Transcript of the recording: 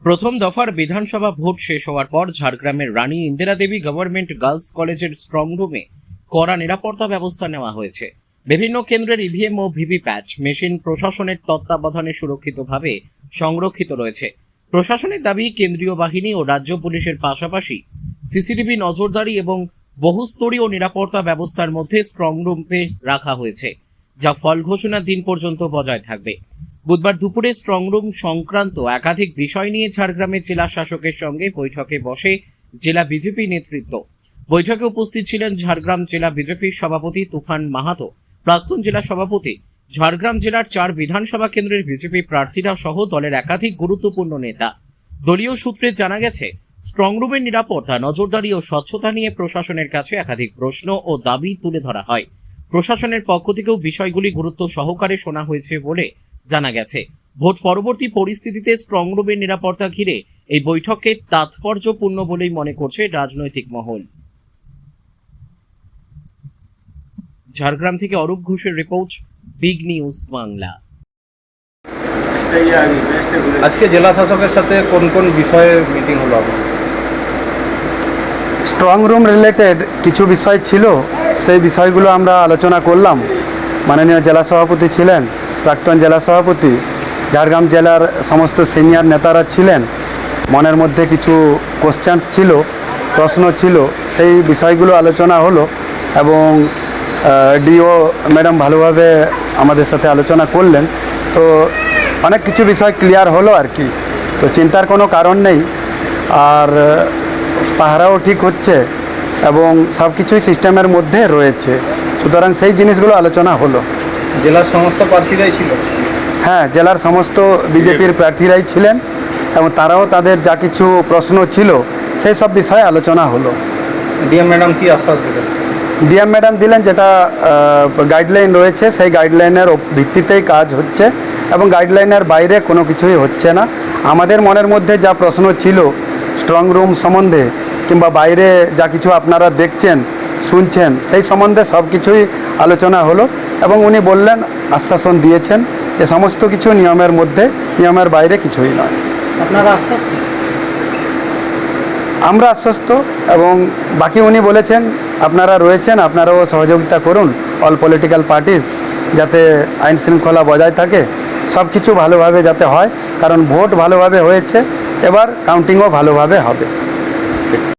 প্রথম দফার বিধানসভা ভোট শেষ হওয়ার পর ঝাড়গ্রামের রানী ইন্দিরা দেবী গভর্নমেন্ট গার্লস কলেজের স্ট্রং রুমে কড়া নিরাপত্তা ব্যবস্থা নেওয়া হয়েছে। বিভিন্ন কেন্দ্রের ইভিএম ও ভিভিপ্যাট মেশিন প্রশাসনের তত্ত্বাবধানে সুরক্ষিতভাবে সংরক্ষিত রয়েছে। প্রশাসনের দাবি, কেন্দ্রীয় বাহিনী ও রাজ্য পুলিশের পাশাপাশি সিসিটিভি নজরদারি এবং বহুস্তরীয় নিরাপত্তা ব্যবস্থার মধ্যে স্ট্রং রুমে রাখা হয়েছে, যা ফল ঘোষণার দিন পর্যন্ত বজায় থাকবে। বুধবার দুপুরে স্ট্রং রুম সংক্রান্ত একাধিক বিষয় নিয়ে ঝাড়গ্রামের জেলা শাসকের সঙ্গে বৈঠকে বসে জেলা বিজেপি নেতৃত্ব। বৈঠকে উপস্থিত ছিলেন ঝাড়গ্রাম জেলা বিজেপির সভাপতি তুফান মাহাতো, প্রাক্তন জেলা সভাপতি, ঝাড়গ্রাম জেলার 4 বিধানসভা কেন্দ্রের বিজেপি প্রার্থীরা সহ দলের একাধিক গুরুত্বপূর্ণ নেতা। দলীয় সূত্রে জানা গেছে, স্ট্রং রুমের নিরাপত্তা, নজরদারি ও স্বচ্ছতা নিয়ে প্রশাসনের কাছে একাধিক প্রশ্ন ও দাবি তুলে ধরা হয়। প্রশাসনের পক্ষ থেকেও বিষয়গুলি গুরুত্ব সহকারে শোনা হয়েছে বলে জানা গেছে। ভোট পরবর্তী পরিস্থিতিতে স্ট্রং রুমের নিরাপত্তা ঘিরে এই বৈঠকে তাৎপর্যপূর্ণ বলেই মনে করছে রাজনৈতিক মহল। ঝাড়গ্রাম থেকে অরূপ ঘোষের রিপোর্ট, বিগ নিউজ বাংলা। আজকে জেলা শাসকের সাথে কোন কোন বিষয়ে মিটিং হলো? স্ট্রং রুম রিলেটেড কিছু বিষয় ছিল, সেই বিষয়গুলো আমরা আলোচনা করলাম। মাননীয় জেলা সভাপতি ছিলেন, প্রাক্তন জেলা সভাপতি, ঝাড়গ্রাম জেলার সমস্ত সিনিয়র নেতারা ছিলেন। মনের মধ্যে কিছু কোশ্চেন্স ছিল, প্রশ্ন ছিল, সেই বিষয়গুলো আলোচনা হলো এবং ডিও ম্যাডাম ভালোভাবে আমাদের সাথে আলোচনা করলেন। তো অনেক কিছু বিষয় ক্লিয়ার হলো আর কি। তো চিন্তার কোনো কারণ নেই, আর পাহারাও ঠিক হচ্ছে এবং সব কিছুই সিস্টেমের মধ্যে রয়েছে, সুতরাং সেই জিনিসগুলো আলোচনা হলো। জেলার সমস্ত প্রার্থীরাই ছিল? হ্যাঁ, জেলার সমস্ত বিজেপির প্রার্থীরাই ছিলেন এবং তারাও তাদের যা কিছু প্রশ্ন ছিল সেই সব বিষয়ে আলোচনা হলো। ডিএম ম্যাডাম কি আশ্বাস দিলেন? ডিএম ম্যাডাম দিলেন, যেটা গাইডলাইন রয়েছে সেই গাইডলাইনের ভিত্তিতেই কাজ হচ্ছে এবং গাইডলাইনের বাইরে কোনো কিছুই হচ্ছে না। আমাদের মনের মধ্যে যা প্রশ্ন ছিল স্ট্রং রুম সম্বন্ধে কিংবা বাইরে যা কিছু আপনারা দেখছেন শুনছেন, সেই সম্বন্ধে সব কিছুই আলোচনা হলো এবং উনি বললেন, আশ্বাসন দিয়েছেন যে সমস্ত কিছু নিয়মের মধ্যে, নিয়মের বাইরে কিছুই নয়। আপনারা আশ্বস্ত? আমরা আশ্বস্ত এবং বাকি উনি বলেছেন আপনারা রয়েছেন, আপনারাও সহযোগিতা করুন, অল পলিটিক্যাল পার্টিস, যাতে আইন শৃঙ্খলা বজায় থাকে, সব কিছু ভালোভাবে যাতে হয়, কারণ ভোট ভালোভাবে হয়েছে, এবার কাউন্টিংও ভালোভাবে হবে।